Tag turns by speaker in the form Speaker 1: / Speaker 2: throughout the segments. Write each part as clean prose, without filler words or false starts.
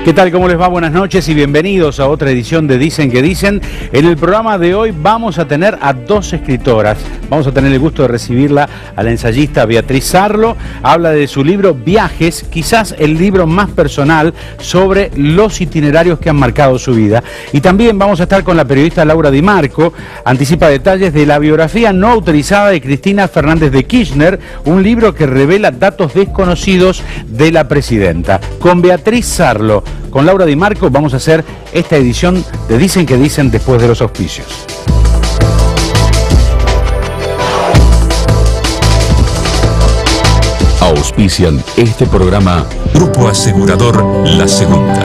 Speaker 1: ¿Qué tal? ¿Cómo les va? Buenas noches y bienvenidos a otra edición de Dicen que Dicen. En el programa de hoy vamos a tener a dos escritoras. Vamos a tener el gusto de recibirla a la ensayista Beatriz Sarlo. Habla de su libro Viajes, quizás el libro más personal sobre los itinerarios que han marcado su vida. Y también vamos a estar con la periodista Laura Di Marco. Anticipa detalles de la biografía no autorizada de Cristina Fernández de Kirchner, un libro que revela datos desconocidos de la presidenta. Con Beatriz Sarlo, con Laura Di Marco, vamos a hacer esta edición de Dicen que Dicen después de los auspicios.
Speaker 2: Auspician este programa Grupo Asegurador La Segunda.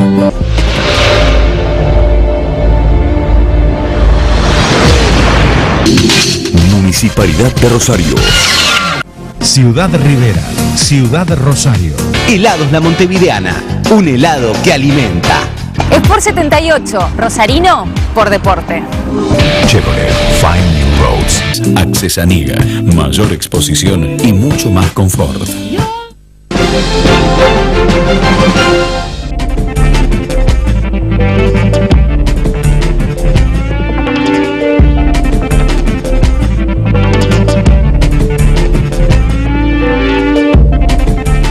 Speaker 2: Municipalidad de Rosario.
Speaker 3: Ciudad Rivera, Ciudad Rosario.
Speaker 4: Helados La Montevideana, un helado que alimenta.
Speaker 5: Sport 78, Rosarino por deporte.
Speaker 2: Chevrolet Fine New Roads. Accesaniga, mayor exposición y mucho más confort.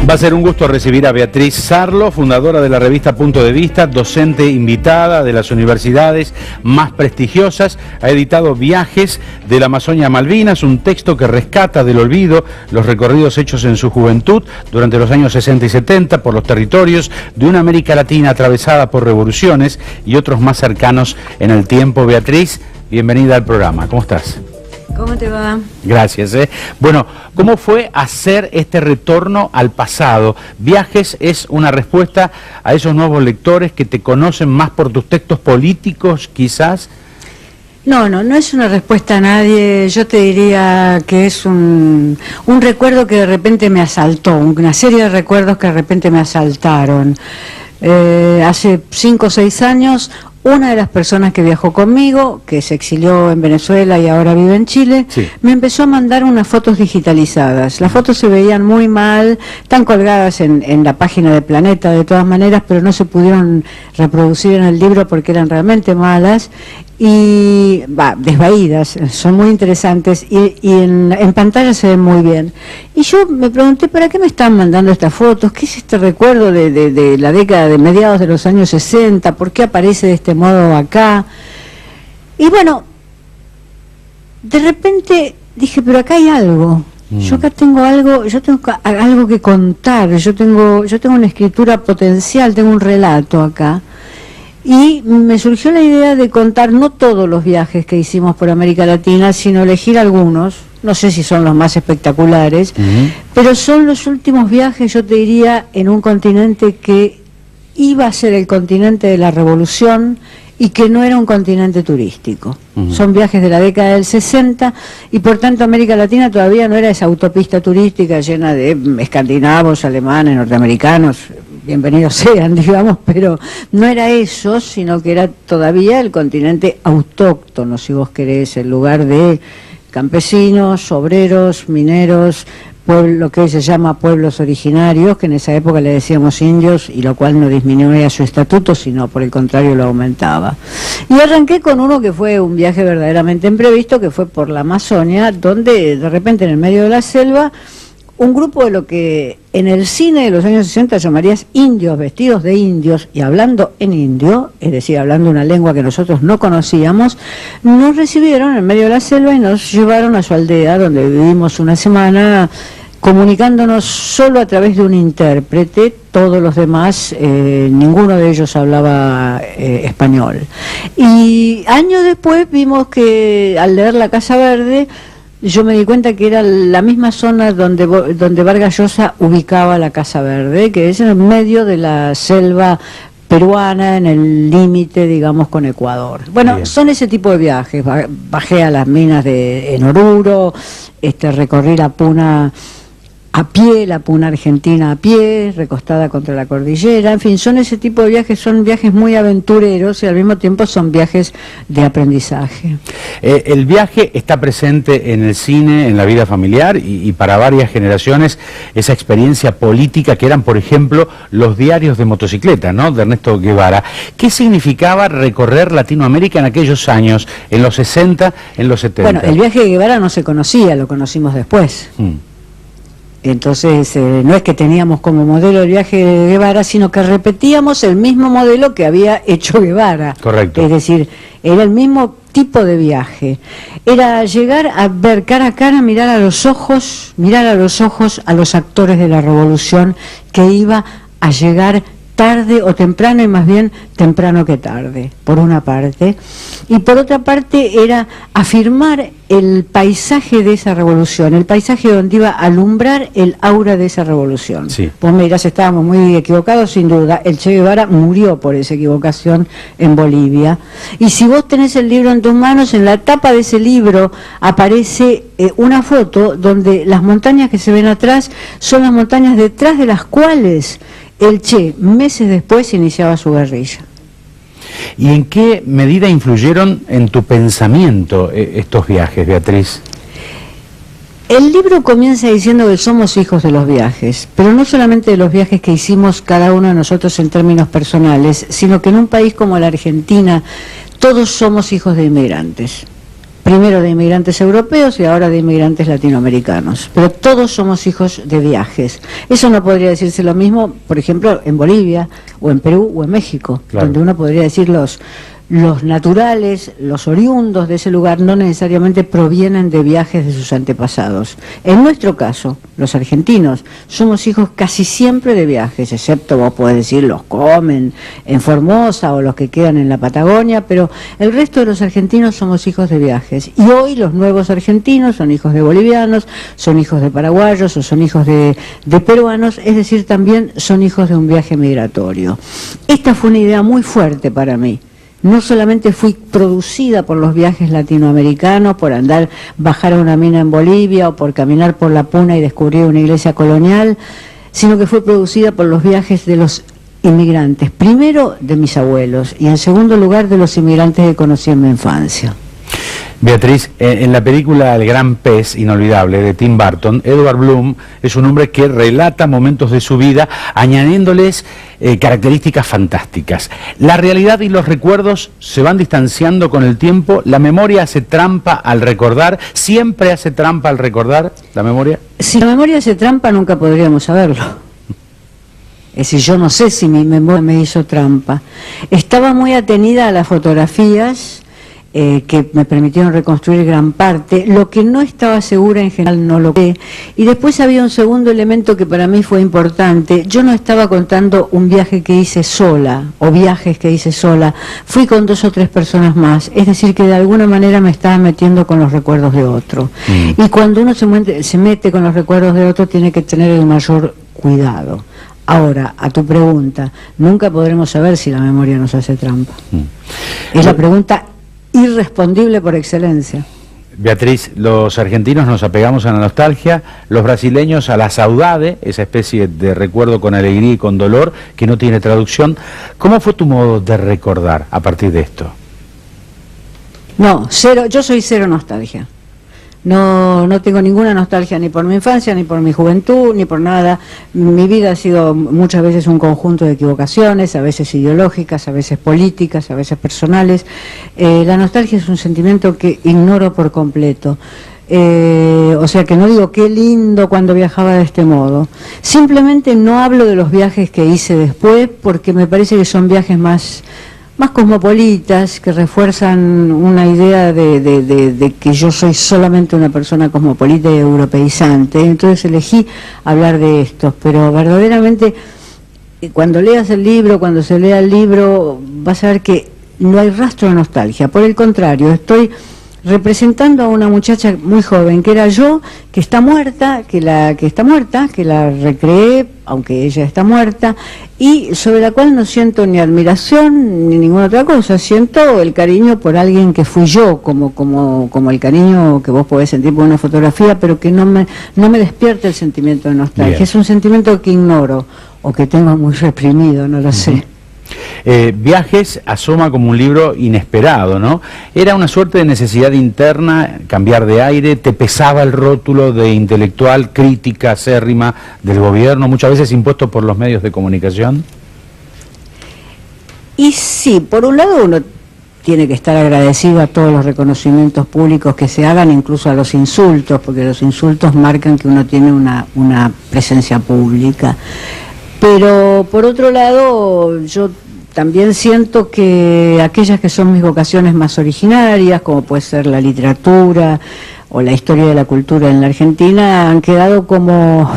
Speaker 1: Va a ser un gusto recibir a Beatriz Sarlo, fundadora de la revista Punto de Vista, docente invitada de las universidades más prestigiosas. Ha editado Viajes de la Amazonia a Malvinas, un texto que rescata del olvido los recorridos hechos en su juventud durante los años 60 y 70 por los territorios de una América Latina atravesada por revoluciones y otros más cercanos en el tiempo. Beatriz, bienvenida al programa. ¿Cómo estás?
Speaker 6: ¿Cómo te va?
Speaker 1: Gracias. Bueno, ¿cómo fue hacer este retorno al pasado? Viajes es una respuesta a esos nuevos lectores que te conocen más por tus textos políticos, quizás.
Speaker 6: No es una respuesta a nadie. Yo te diría que es un recuerdo que de repente me asaltó, una serie de recuerdos que de repente me asaltaron. Hace 5 o 6 años... Una de las personas que viajó conmigo, que se exilió en Venezuela y ahora vive en Chile, sí, me empezó a mandar unas fotos digitalizadas. Las fotos se veían muy mal, están colgadas en la página de Planeta de todas maneras, pero no se pudieron reproducir en el libro porque eran realmente malas y desvaídas, son muy interesantes y en pantalla se ven muy bien. Y yo me pregunté, ¿para qué me están mandando estas fotos? ¿Qué es este recuerdo de la década de mediados de los años 60? ¿Por qué aparece de este modo acá? Y bueno, de repente dije, pero acá hay algo. Yo acá tengo algo, yo tengo algo que contar, yo tengo una escritura potencial, tengo un relato acá. Y me surgió la idea de contar no todos los viajes que hicimos por América Latina, sino elegir algunos. No sé si son los más espectaculares, pero son los últimos viajes, yo te diría, en un continente que iba a ser el continente de la revolución y que no era un continente turístico. Son viajes de la década del 60 y por tanto América Latina todavía no era esa autopista turística llena de escandinavos, alemanes, norteamericanos, bienvenidos sean, digamos, pero no era eso, sino que era todavía el continente autóctono, si vos querés, el lugar de campesinos, obreros, mineros, lo que hoy se llama pueblos originarios, que en esa época le decíamos indios, y lo cual no disminuía su estatuto, sino por el contrario lo aumentaba. Y arranqué con uno que fue un viaje verdaderamente imprevisto, que fue por la Amazonia, donde de repente en el medio de la selva, un grupo de lo que en el cine de los años 60 llamarías indios, vestidos de indios y hablando en indio, es decir, hablando una lengua que nosotros no conocíamos, nos recibieron en medio de la selva y nos llevaron a su aldea, donde vivimos una semana comunicándonos solo a través de un intérprete. Todos los demás, ninguno de ellos hablaba español. Y años después vimos que al leer La Casa Verde, yo me di cuenta que era la misma zona donde Vargas Llosa ubicaba la Casa Verde, que es en el medio de la selva peruana, en el límite, digamos, con Ecuador. Bueno, bien, son ese tipo de viajes. Bajé a las minas en Oruro, recorrí la Puna a pie, la Puna Argentina a pie, recostada contra la cordillera, en fin, son ese tipo de viajes, son viajes muy aventureros y al mismo tiempo son viajes de aprendizaje.
Speaker 1: El viaje está presente en el cine, en la vida familiar y para varias generaciones esa experiencia política que eran, por ejemplo, los diarios de motocicleta, ¿no?, de Ernesto Guevara. ¿Qué significaba recorrer Latinoamérica en aquellos años, en los 60, en los 70?
Speaker 6: Bueno, el viaje de Guevara no se conocía, lo conocimos después. Entonces, no es que teníamos como modelo el viaje de Guevara, sino que repetíamos el mismo modelo que había hecho Guevara.
Speaker 1: Correcto.
Speaker 6: Es decir, era el mismo tipo de viaje. Era llegar a ver cara a cara, mirar a los ojos a los actores de la revolución que iba a llegar tarde o temprano, y más bien temprano que tarde, por una parte. Y por otra parte era afirmar el paisaje de esa revolución, el paisaje donde iba a alumbrar el aura de esa revolución.
Speaker 1: Sí.
Speaker 6: Vos me dirás, estábamos muy equivocados, sin duda. El Che Guevara murió por esa equivocación en Bolivia. Y si vos tenés el libro en tus manos, en la tapa de ese libro aparece una foto donde las montañas que se ven atrás son las montañas detrás de las cuales el Che, meses después, iniciaba su guerrilla.
Speaker 1: ¿Y en qué medida influyeron en tu pensamiento estos viajes, Beatriz?
Speaker 6: El libro comienza diciendo que somos hijos de los viajes, pero no solamente de los viajes que hicimos cada uno de nosotros en términos personales, sino que en un país como la Argentina todos somos hijos de inmigrantes. Primero de inmigrantes europeos y ahora de inmigrantes latinoamericanos, pero todos somos hijos de viajes. Eso no podría decirse lo mismo, por ejemplo, en Bolivia, o en Perú, o en México, claro, donde uno podría decir los naturales, los oriundos de ese lugar no necesariamente provienen de viajes de sus antepasados. En nuestro caso, los argentinos, somos hijos casi siempre de viajes, excepto, vos podés decir, los comen en Formosa o los que quedan en la Patagonia, pero el resto de los argentinos somos hijos de viajes. Y hoy los nuevos argentinos son hijos de bolivianos, son hijos de paraguayos o son hijos de peruanos, es decir, también son hijos de un viaje migratorio. Esta fue una idea muy fuerte para mí. No solamente fui producida por los viajes latinoamericanos, por bajar a una mina en Bolivia o por caminar por la Puna y descubrir una iglesia colonial, sino que fue producida por los viajes de los inmigrantes, primero de mis abuelos y en segundo lugar de los inmigrantes que conocí en mi infancia.
Speaker 1: Beatriz, en la película El Gran Pez, inolvidable, de Tim Burton, Edward Bloom es un hombre que relata momentos de su vida añadiéndoles características fantásticas. La realidad y los recuerdos se van distanciando con el tiempo. ¿La memoria hace trampa al recordar? ¿Siempre hace trampa al recordar la memoria?
Speaker 6: Si la memoria hace trampa, nunca podríamos saberlo. Es decir, yo no sé si mi memoria me hizo trampa. Estaba muy atenida a las fotografías que me permitieron reconstruir gran parte. Lo que no estaba segura en general no lo sé. Y después había un segundo elemento que para mí fue importante. Yo no estaba contando un viaje que hice sola o viajes que hice sola. Fui con 2 o 3 personas más. Es decir, que de alguna manera me estaba metiendo con los recuerdos de otro. Y cuando uno se mete con los recuerdos de otro tiene que tener el mayor cuidado. Ahora, a tu pregunta, nunca podremos saber si la memoria nos hace trampa. Es la pregunta irrespondible por excelencia.
Speaker 1: Beatriz, los argentinos nos apegamos a la nostalgia, los brasileños a la saudade, esa especie de recuerdo con alegría y con dolor que no tiene traducción. ¿Cómo fue tu modo de recordar a partir de esto?
Speaker 6: No, cero, yo soy cero nostalgia. No tengo ninguna nostalgia ni por mi infancia, ni por mi juventud, ni por nada. Mi vida ha sido muchas veces un conjunto de equivocaciones, a veces ideológicas, a veces políticas, a veces personales. La nostalgia es un sentimiento que ignoro por completo. O sea que no digo qué lindo cuando viajaba de este modo. Simplemente no hablo de los viajes que hice después porque me parece que son viajes más cosmopolitas, que refuerzan una idea de que yo soy solamente una persona cosmopolita y europeizante. Entonces elegí hablar de estos, pero verdaderamente cuando leas el libro, cuando se lea el libro, vas a ver que no hay rastro de nostalgia. Por el contrario, estoy representando a una muchacha muy joven, que era yo, que está muerta, que la recreé, aunque ella está muerta, y sobre la cual no siento ni admiración ni ninguna otra cosa, siento el cariño por alguien que fui yo, como el cariño que vos podés sentir por una fotografía, pero que no me despierta el sentimiento de nostalgia. Bien. Es un sentimiento que ignoro, o que tengo muy reprimido, no lo sé.
Speaker 1: Viajes asoma como un libro inesperado, ¿no? Era una suerte de necesidad interna, cambiar de aire, te pesaba el rótulo de intelectual, crítica acérrima del gobierno, muchas veces impuesto por los medios de comunicación.
Speaker 6: Y sí, por un lado uno tiene que estar agradecido a todos los reconocimientos públicos que se hagan, incluso a los insultos, porque los insultos marcan que uno tiene una presencia pública. Pero por otro lado, yo también siento que aquellas que son mis vocaciones más originarias, como puede ser la literatura o la historia de la cultura en la Argentina, han quedado como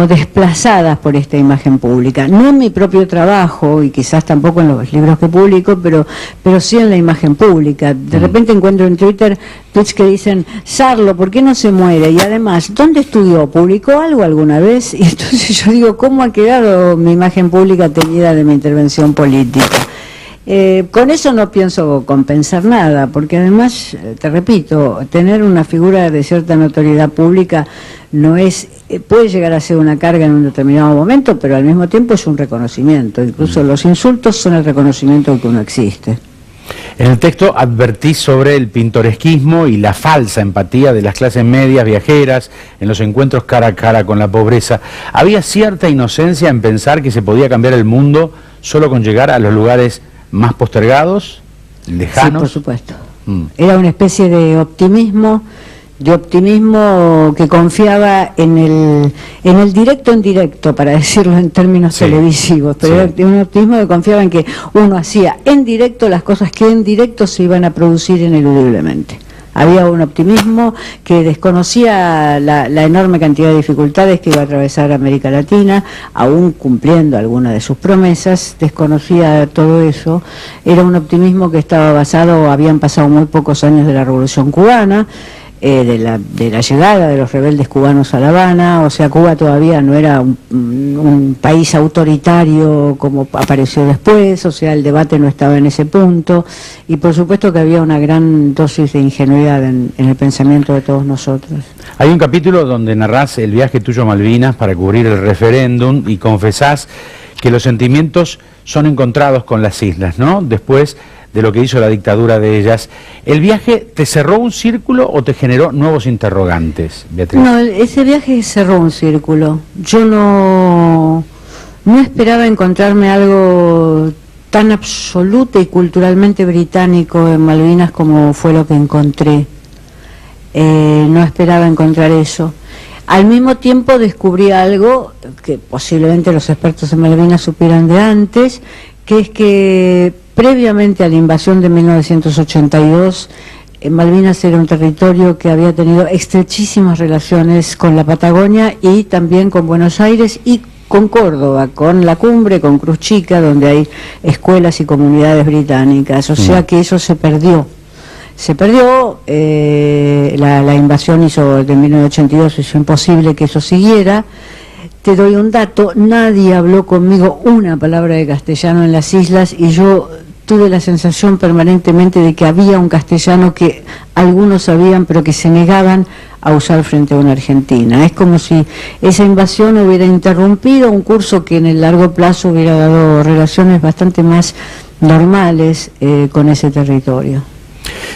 Speaker 6: desplazadas por esta imagen pública. No en mi propio trabajo, y quizás tampoco en los libros que publico, pero sí en la imagen pública. De repente encuentro en Twitter tweets que dicen: Sarlo, ¿por qué no se muere? Y además, ¿dónde estudió? ¿Publicó algo alguna vez? Y entonces yo digo, ¿cómo ha quedado mi imagen pública teñida de mi intervención política? Con eso no pienso compensar nada, porque además, te repito, tener una figura de cierta notoriedad pública no es, puede llegar a ser una carga en un determinado momento, pero al mismo tiempo es un reconocimiento. Incluso los insultos son el reconocimiento de que uno existe.
Speaker 1: En el texto advertís sobre el pintoresquismo y la falsa empatía de las clases medias viajeras en los encuentros cara a cara con la pobreza. ¿Había cierta inocencia en pensar que se podía cambiar el mundo solo con llegar a los lugares más postergados, lejanos?
Speaker 6: Sí, por supuesto. Era una especie de optimismo que confiaba en el directo en directo, para decirlo en términos televisivos, pero era un optimismo que confiaba en que uno hacía en directo las cosas que en directo se iban a producir ineludiblemente. Había un optimismo que desconocía la enorme cantidad de dificultades que iba a atravesar América Latina, aún cumpliendo algunas de sus promesas, desconocía todo eso. Era un optimismo que estaba basado, habían pasado muy pocos años de la Revolución Cubana, de la llegada de los rebeldes cubanos a La Habana, o sea, Cuba todavía no era un país autoritario como apareció después, o sea, el debate no estaba en ese punto, y por supuesto que había una gran dosis de ingenuidad en el pensamiento de todos nosotros.
Speaker 1: Hay un capítulo donde narrás el viaje tuyo a Malvinas para cubrir el referéndum y confesás que los sentimientos son encontrados con las islas, ¿no? Después de lo que hizo la dictadura de ellas. ¿El viaje te cerró un círculo o te generó nuevos interrogantes, Beatriz?
Speaker 6: No, ese viaje cerró un círculo. Yo no esperaba encontrarme algo tan absoluto y culturalmente británico en Malvinas como fue lo que encontré. No esperaba encontrar eso. Al mismo tiempo descubrí algo que posiblemente los expertos en Malvinas supieran de antes, que es que previamente a la invasión de 1982, Malvinas era un territorio que había tenido estrechísimas relaciones con la Patagonia y también con Buenos Aires y con Córdoba, con La Cumbre, con Cruz Chica, donde hay escuelas y comunidades británicas. O sea que eso se perdió. La invasión de 1982 hizo imposible que eso siguiera. Te doy un dato: nadie habló conmigo una palabra de castellano en las islas, y yo tuve la sensación permanentemente de que había un castellano que algunos sabían pero que se negaban a usar frente a una argentina. Es como si esa invasión hubiera interrumpido un curso que en el largo plazo hubiera dado relaciones bastante más normales con ese territorio.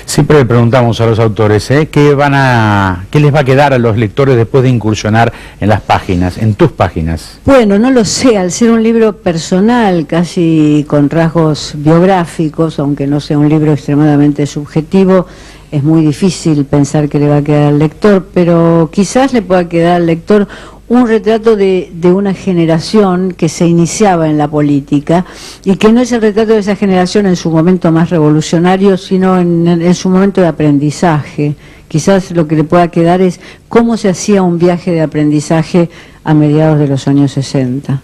Speaker 1: Siempre le preguntamos a los autores, ¿qué les va a quedar a los lectores después de incursionar en las páginas, en tus páginas?
Speaker 6: Bueno, no lo sé, al ser un libro personal, casi con rasgos biográficos, aunque no sea un libro extremadamente subjetivo, es muy difícil pensar que le va a quedar al lector, pero quizás le pueda quedar al lector un retrato de una generación que se iniciaba en la política y que no es el retrato de esa generación en su momento más revolucionario, sino en su momento de aprendizaje. Quizás lo que le pueda quedar es cómo se hacía un viaje de aprendizaje a mediados de los años 60.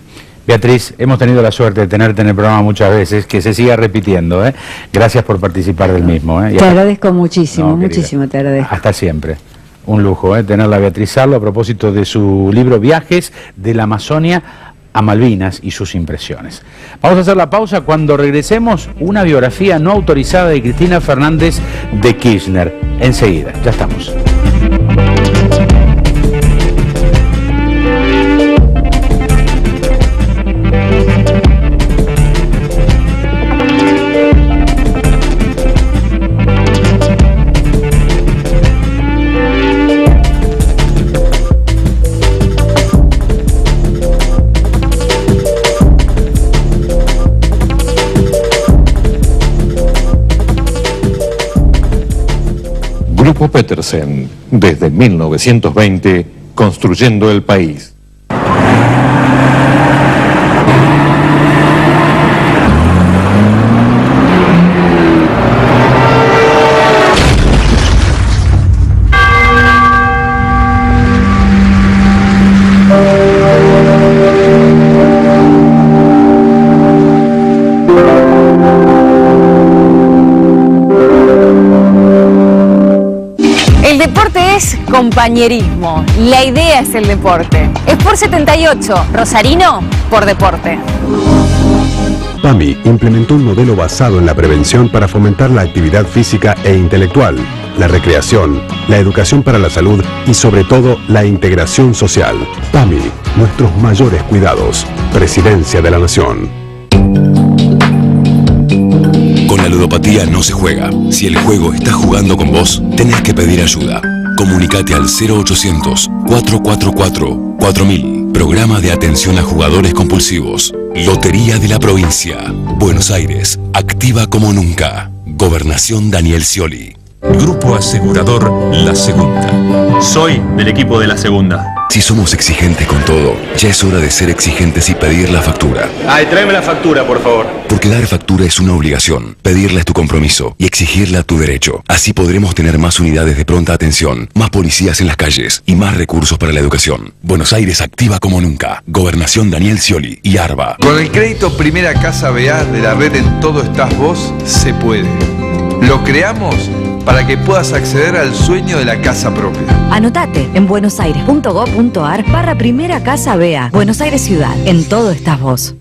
Speaker 1: Beatriz, hemos tenido la suerte de tenerte en el programa muchas veces, que se siga repitiendo. Gracias por participar del mismo.
Speaker 6: Te agradezco muchísimo, muchísimo te agradezco.
Speaker 1: Hasta siempre. Un lujo tenerla a Beatriz Sarlo a propósito de su libro Viajes de la Amazonia a Malvinas y sus impresiones. Vamos a hacer la pausa. Cuando regresemos, una biografía no autorizada de Cristina Fernández de Kirchner. Enseguida, ya estamos.
Speaker 7: Grupo Petersen, desde 1920, construyendo el país.
Speaker 5: Compañerismo. La idea es el deporte. Sport 78, Rosarino por deporte.
Speaker 8: PAMI implementó un modelo basado en la prevención para fomentar la actividad física e intelectual, la recreación, la educación para la salud y sobre todo la integración social. PAMI, nuestros mayores cuidados. Presidencia de la Nación.
Speaker 2: Con la ludopatía no se juega. Si el juego está jugando con vos, tenés que pedir ayuda. Comunicate al 0800-444-4000. Programa de atención a jugadores compulsivos. Lotería de la Provincia. Buenos Aires. Activa como nunca. Gobernación Daniel Scioli.
Speaker 3: Grupo Asegurador La Segunda.
Speaker 9: Soy del equipo de La Segunda.
Speaker 2: Si somos exigentes con todo, ya es hora de ser exigentes y pedir la factura.
Speaker 9: Ay, tráeme la factura, por favor.
Speaker 2: Porque dar factura es una obligación, pedirla es tu compromiso y exigirla tu derecho. Así podremos tener más unidades de pronta atención, más policías en las calles y más recursos para la educación. Buenos Aires activa como nunca. Gobernación Daniel Scioli y ARBA.
Speaker 10: Con el crédito Primera Casa BA de la red En Todo Estás Vos, se puede. Lo creamos para que puedas acceder al sueño de la casa propia.
Speaker 11: Anotate en buenosaires.gov.ar/Primera Casa BA. Buenos Aires Ciudad. En todo estás vos.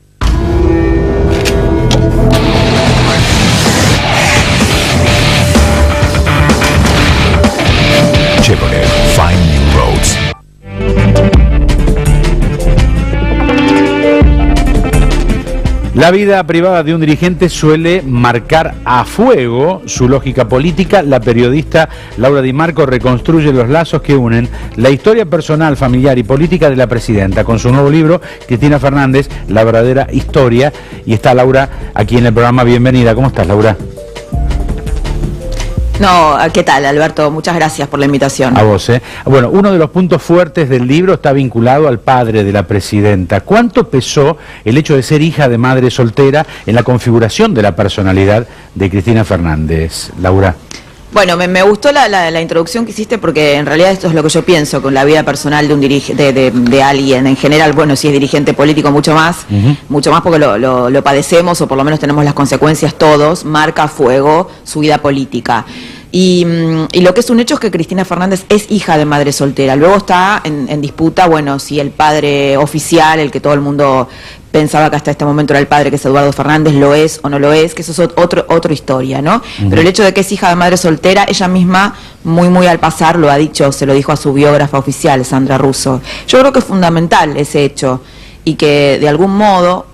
Speaker 3: Chevrolet Find New Roads.
Speaker 1: La vida privada de un dirigente suele marcar a fuego su lógica política. La periodista Laura Di Marco reconstruye los lazos que unen la historia personal, familiar y política de la presidenta con su nuevo libro, Cristina Fernández, La verdadera historia. Y está Laura aquí en el programa. Bienvenida. ¿Cómo estás, Laura?
Speaker 12: No, ¿qué tal, Alberto? Muchas gracias por la invitación.
Speaker 1: A vos, ¿eh? Bueno, uno de los puntos fuertes del libro está vinculado al padre de la presidenta. ¿Cuánto pesó el hecho de ser hija de madre soltera en la configuración de la personalidad de Cristina Fernández, Laura?
Speaker 12: Bueno, me gustó la introducción que hiciste porque en realidad esto es lo que yo pienso con la vida personal de un de alguien. En general, bueno, si es dirigente político mucho más porque lo padecemos o por lo menos tenemos las consecuencias todos, marca a fuego su vida política. Y lo que es un hecho es que Cristina Fernández es hija de madre soltera. Luego está en disputa, bueno, si el padre oficial, el que todo el mundo pensaba que hasta este momento era el padre, que es Eduardo Fernández, lo es o no lo es, que eso es otra historia, ¿no? Pero el hecho de que es hija de madre soltera, ella misma, muy al pasar, lo ha dicho, se lo dijo a su biógrafa oficial, Sandra Russo. Yo creo que es fundamental ese hecho y que de algún modo,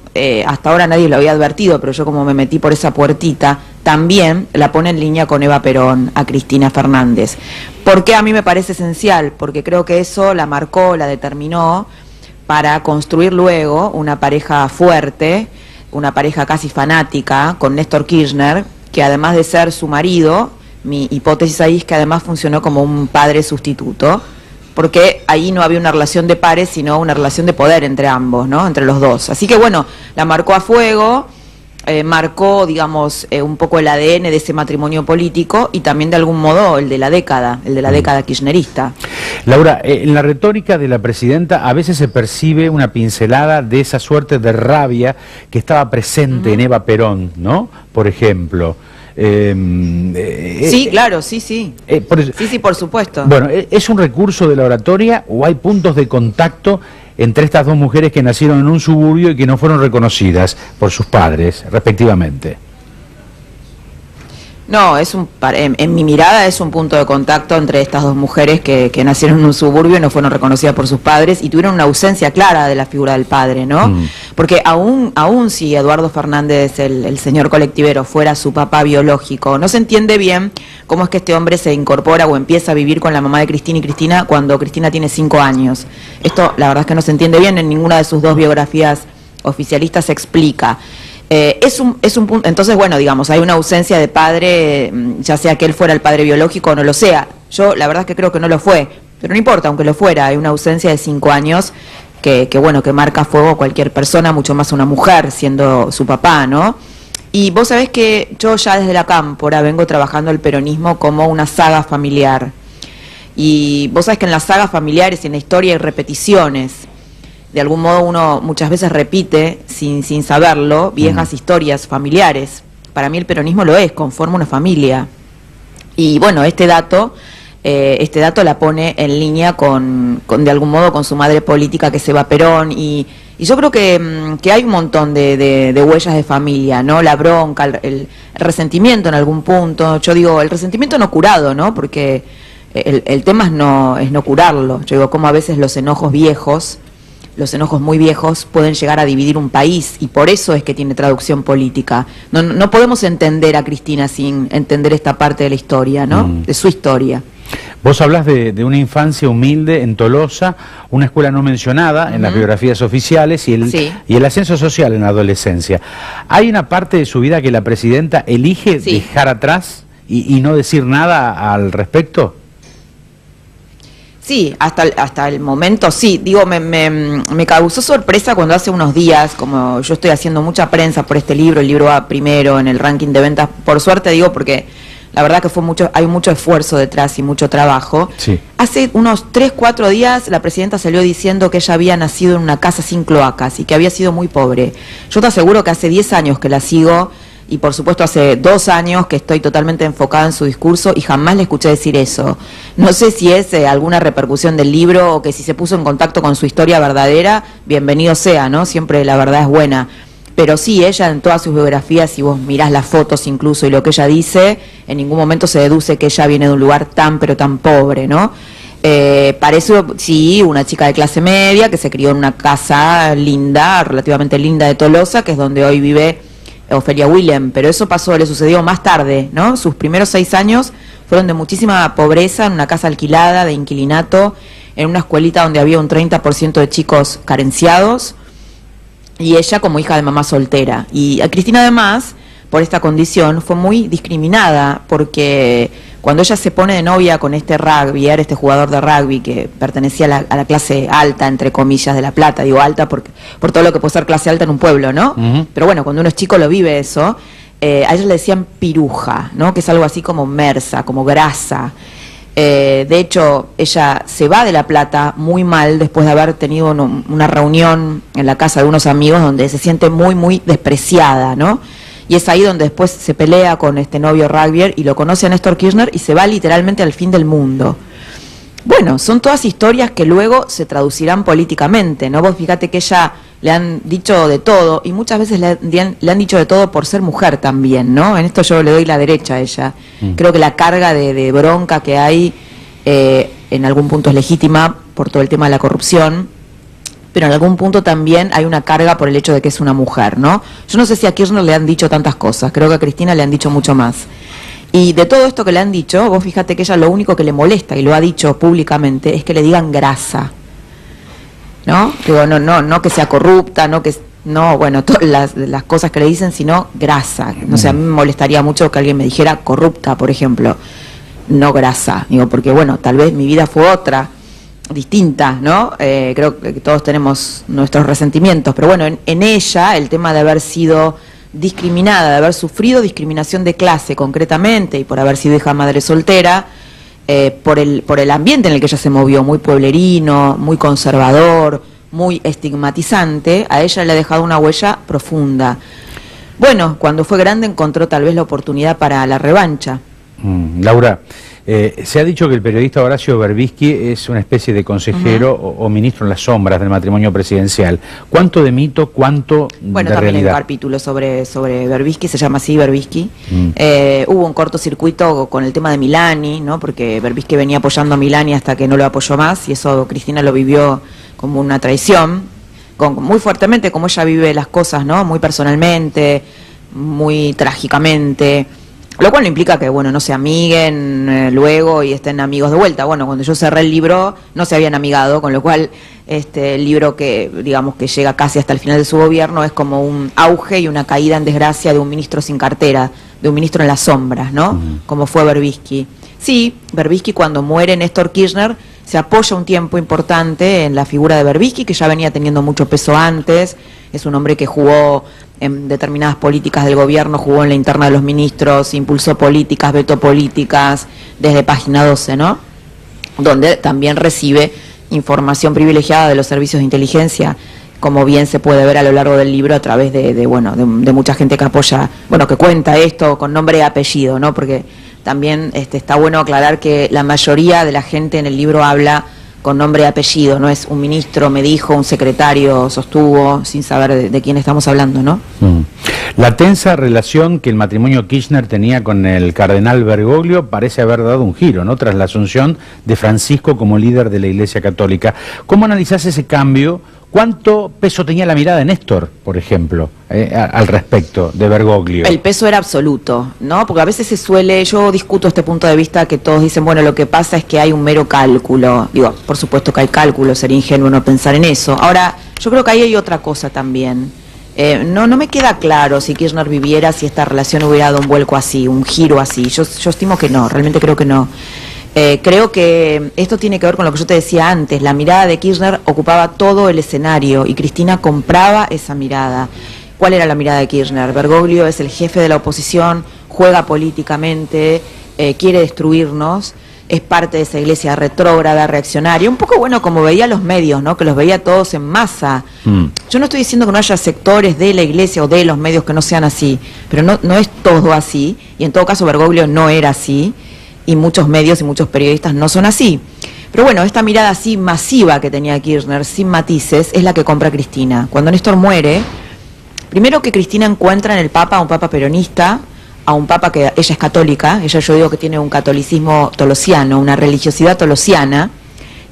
Speaker 12: hasta ahora nadie lo había advertido, pero yo como me metí por esa puertita, también la pone en línea con Eva Perón, a Cristina Fernández. ¿Por qué a mí me parece esencial? Porque creo que eso la marcó, la determinó, para construir luego una pareja fuerte, una pareja casi fanática con Néstor Kirchner, que además de ser su marido, mi hipótesis ahí es que además funcionó como un padre sustituto, porque ahí no había una relación de pares, sino una relación de poder entre ambos, ¿no? Entre los dos. Así que bueno, la marcó a fuego, marcó, digamos, un poco el ADN de ese matrimonio político y también de algún modo el de la década kirchnerista.
Speaker 1: Laura, en la retórica de la presidenta a veces se percibe una pincelada de esa suerte de rabia que estaba presente en Eva Perón, ¿no? Por ejemplo.
Speaker 12: Sí, claro, sí. Sí, por supuesto.
Speaker 1: Bueno, ¿es un recurso de la oratoria o hay puntos de contacto entre estas dos mujeres que nacieron en un suburbio y que no fueron reconocidas por sus padres, respectivamente?
Speaker 12: No, en mi mirada es un punto de contacto entre estas dos mujeres que nacieron en un suburbio y no fueron reconocidas por sus padres y tuvieron una ausencia clara de la figura del padre, ¿no? Porque aún si Eduardo Fernández, el señor colectivero, fuera su papá biológico, no se entiende bien cómo es que este hombre se incorpora o empieza a vivir con la mamá de Cristina y Cristina cuando Cristina tiene 5 años. Esto, la verdad es que no se entiende bien, en ninguna de sus dos biografías oficialistas se explica. Es un punto, entonces bueno, digamos, hay una ausencia de padre, ya sea que él fuera el padre biológico o no lo sea. Yo la verdad es que creo que no lo fue, pero no importa, aunque lo fuera, hay una ausencia de 5 años que marca fuego a cualquier persona, mucho más a una mujer siendo su papá, ¿no? Y vos sabés que yo ya desde la cámpora vengo trabajando el peronismo como una saga familiar. Y vos sabés que en las sagas familiares y en la historia hay repeticiones. De algún modo uno muchas veces repite, sin saberlo, viejas historias familiares. Para mí el peronismo lo es, conforma una familia. Y bueno, este dato la pone en línea con de algún modo con su madre política, que es Eva Perón. Y yo creo que hay un montón de huellas de familia, ¿no? La bronca, el resentimiento en algún punto. Yo digo, el resentimiento no curado, ¿no? Porque el tema es no curarlo. Yo digo, como a veces los enojos muy viejos pueden llegar a dividir un país, y por eso es que tiene traducción política. No podemos entender a Cristina sin entender esta parte de la historia, ¿no? De su historia.
Speaker 1: Vos hablás de una infancia humilde en Tolosa, una escuela no mencionada en las biografías oficiales y el ascenso social en la adolescencia. ¿Hay una parte de su vida que la presidenta elige dejar atrás y no decir nada al respecto?
Speaker 12: Sí, hasta el momento sí. Digo, me causó sorpresa cuando hace unos días, como yo estoy haciendo mucha prensa por este libro, el libro va primero en el ranking de ventas, por suerte digo, porque la verdad que hay mucho esfuerzo detrás y mucho trabajo. Sí. Hace unos 3-4 días la presidenta salió diciendo que ella había nacido en una casa sin cloacas y que había sido muy pobre. Yo te aseguro que hace 10 años que la sigo, y por supuesto hace 2 años que estoy totalmente enfocada en su discurso y jamás le escuché decir eso. No sé si es alguna repercusión del libro o que si se puso en contacto con su historia verdadera, bienvenido sea, ¿no? Siempre la verdad es buena. Pero sí, ella en todas sus biografías, si vos mirás las fotos incluso y lo que ella dice, en ningún momento se deduce que ella viene de un lugar tan pero tan pobre, ¿no? Parece, sí, una chica de clase media que se crió en una casa linda, relativamente linda de Tolosa, que es donde hoy vive Ofelia Willem, pero eso le sucedió más tarde, ¿no? Sus primeros 6 años fueron de muchísima pobreza, en una casa alquilada, de inquilinato, en una escuelita donde había un 30% de chicos carenciados, y ella como hija de mamá soltera. Y a Cristina además, por esta condición, fue muy discriminada, porque cuando ella se pone de novia con este jugador de rugby que pertenecía a la clase alta, entre comillas, de La Plata, digo alta por todo lo que puede ser clase alta en un pueblo, ¿no? Pero bueno, cuando uno es chico lo vive eso, a ella le decían piruja, ¿no? Que es algo así como mersa, como grasa. De hecho, ella se va de La Plata muy mal después de haber tenido una reunión en la casa de unos amigos donde se siente muy, muy despreciada, ¿no? Y es ahí donde después se pelea con este novio rugbyer y lo conoce a Néstor Kirchner y se va literalmente al fin del mundo. Bueno, son todas historias que luego se traducirán políticamente, ¿no? Vos fíjate que ella le han dicho de todo, y muchas veces le han dicho de todo por ser mujer también, ¿no? En esto yo le doy la derecha a ella. Creo que la carga de bronca que hay en algún punto es legítima por todo el tema de la corrupción, pero en algún punto también hay una carga por el hecho de que es una mujer, ¿no? Yo no sé si a Kirchner le han dicho tantas cosas, creo que a Cristina le han dicho mucho más. Y de todo esto que le han dicho, vos fíjate que ella lo único que le molesta, y lo ha dicho públicamente, es que le digan grasa, ¿no? Digo, no que sea corrupta, bueno, todas las cosas que le dicen, sino grasa. No sé, a mí me molestaría mucho que alguien me dijera corrupta, por ejemplo, no grasa. Digo, porque bueno, tal vez mi vida fue otra, distinta, ¿no? Creo que todos tenemos nuestros resentimientos, pero bueno, en ella el tema de haber sido discriminada, de haber sufrido discriminación de clase concretamente, y por haber sido hija madre soltera, por el ambiente en el que ella se movió, muy pueblerino, muy conservador, muy estigmatizante, a ella le ha dejado una huella profunda. Bueno, cuando fue grande encontró tal vez la oportunidad para la revancha.
Speaker 1: Laura, se ha dicho que el periodista Horacio Berbisky es una especie de consejero o ministro en las sombras del matrimonio presidencial. ¿Cuánto de mito, cuánto
Speaker 12: Bueno,
Speaker 1: de
Speaker 12: también
Speaker 1: realidad?
Speaker 12: hay un capítulo sobre Berbisky, se llama así Berbisky. Hubo un cortocircuito con el tema de Milani, ¿no? Porque Berbisky venía apoyando a Milani hasta que no lo apoyó más, y eso Cristina lo vivió como una traición, muy fuertemente, como ella vive las cosas, ¿no? Muy personalmente, muy trágicamente. Lo cual no implica que, bueno, no se amiguen luego y estén amigos de vuelta. Bueno, cuando yo cerré el libro no se habían amigado, con lo cual el libro que, digamos, que llega casi hasta el final de su gobierno es como un auge y una caída en desgracia de un ministro sin cartera, de un ministro en las sombras, ¿no? Como fue Berbisky. Sí, Berbisky cuando muere Néstor Kirchner se apoya un tiempo importante en la figura de Berbisky, que ya venía teniendo mucho peso antes. Es un hombre que jugó en determinadas políticas del gobierno, jugó en la interna de los ministros, impulsó políticas, vetó políticas, desde Página 12, ¿no? Donde también recibe información privilegiada de los servicios de inteligencia, como bien se puede ver a lo largo del libro a través de mucha gente que apoya, bueno, que cuenta esto con nombre y apellido, ¿no? Porque también está bueno aclarar que la mayoría de la gente en el libro habla con nombre y apellido, no es un ministro me dijo, un secretario sostuvo, sin saber de quién estamos hablando, ¿no?
Speaker 1: La tensa relación que el matrimonio Kirchner tenía con el cardenal Bergoglio parece haber dado un giro, ¿no? Tras la asunción de Francisco como líder de la Iglesia Católica. ¿Cómo analizás ese cambio? ¿Cuánto peso tenía la mirada de Néstor, por ejemplo, al respecto de Bergoglio?
Speaker 12: El peso era absoluto, ¿no? Porque a veces se suele, yo discuto este punto de vista que todos dicen, bueno, lo que pasa es que hay un mero cálculo. Digo, por supuesto que hay cálculo, sería ingenuo no pensar en eso. Ahora, yo creo que ahí hay otra cosa también. No me queda claro si Kirchner viviera, si esta relación hubiera dado un vuelco así, un giro así. Yo estimo que no, realmente creo que no. Creo que esto tiene que ver con lo que yo te decía antes, la mirada de Kirchner ocupaba todo el escenario y Cristina compraba esa mirada. ¿Cuál era la mirada de Kirchner? Bergoglio es el jefe de la oposición, juega políticamente, quiere destruirnos, es parte de esa iglesia retrógrada, reaccionaria, un poco bueno como veía los medios, ¿no? Que los veía todos en masa. Yo no estoy diciendo que no haya sectores de la iglesia o de los medios que no sean así, pero no es todo así, y en todo caso Bergoglio no era así, y muchos medios y muchos periodistas no son así. Pero bueno, esta mirada así masiva que tenía Kirchner, sin matices, es la que compra Cristina. Cuando Néstor muere, primero que Cristina encuentra en el Papa a un Papa peronista, a un Papa que ella es católica, yo digo que tiene un catolicismo tolosiano, una religiosidad tolosiana,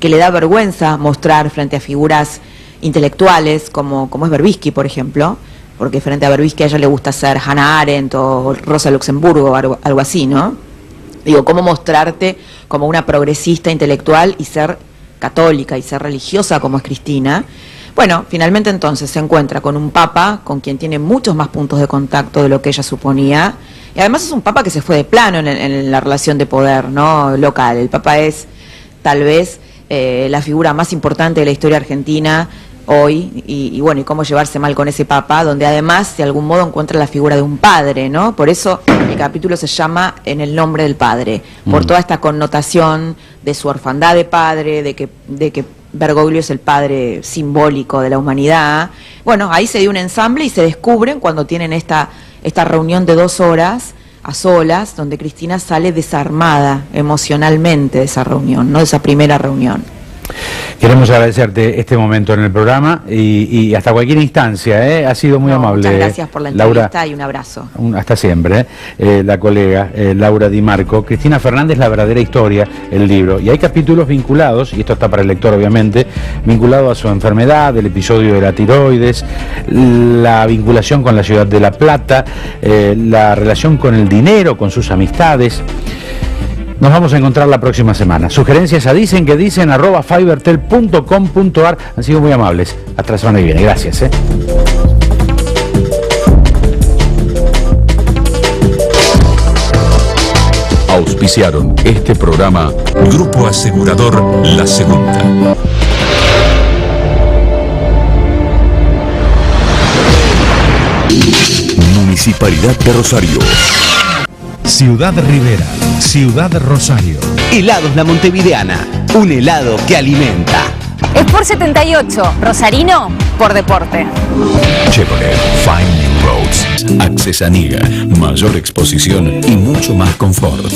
Speaker 12: que le da vergüenza mostrar frente a figuras intelectuales como es Berbisky, por ejemplo, porque frente a Berbisky a ella le gusta ser Hannah Arendt o Rosa Luxemburgo, algo así, ¿no? Digo, cómo mostrarte como una progresista intelectual y ser católica y ser religiosa como es Cristina. Bueno, finalmente entonces se encuentra con un papa con quien tiene muchos más puntos de contacto de lo que ella suponía. Y además es un papa que se fue de plano en la relación de poder, ¿no? Local. El papa es tal vez la figura más importante de la historia argentina hoy, y bueno, y cómo llevarse mal con ese papa, donde además de algún modo encuentra la figura de un padre, ¿no? Por eso el capítulo se llama En el nombre del padre, por toda esta connotación de su orfandad de padre, de que Bergoglio es el padre simbólico de la humanidad. Bueno, ahí se dio un ensamble y se descubren cuando tienen esta reunión de 2 horas a solas, donde Cristina sale desarmada emocionalmente de esa reunión, no de esa primera reunión.
Speaker 1: Queremos agradecerte este momento en el programa y hasta cualquier instancia, ha sido muy amable.
Speaker 12: Muchas gracias por la entrevista, Laura, y un abrazo.
Speaker 1: Hasta siempre, la colega Laura Di Marco. Cristina Fernández, La verdadera historia, el libro. Y hay capítulos vinculados, y esto está para el lector obviamente, vinculado a su enfermedad, el episodio de la tiroides, la vinculación con la ciudad de La Plata, la relación con el dinero, con sus amistades. Nos vamos a encontrar la próxima semana. Sugerencias a dicen@fibertel.com.ar. Han sido muy amables. Hasta la semana que viene. Gracias.
Speaker 3: Auspiciaron este programa Grupo Asegurador La Segunda.
Speaker 2: Municipalidad de Rosario.
Speaker 13: Ciudad Rivera, Ciudad Rosario.
Speaker 4: Helados La Montevideana, un helado que alimenta.
Speaker 5: Sport 78, Rosarino, por deporte.
Speaker 3: Chevrolet Fine New Roads. Accesaniga, mayor exposición y mucho más confort.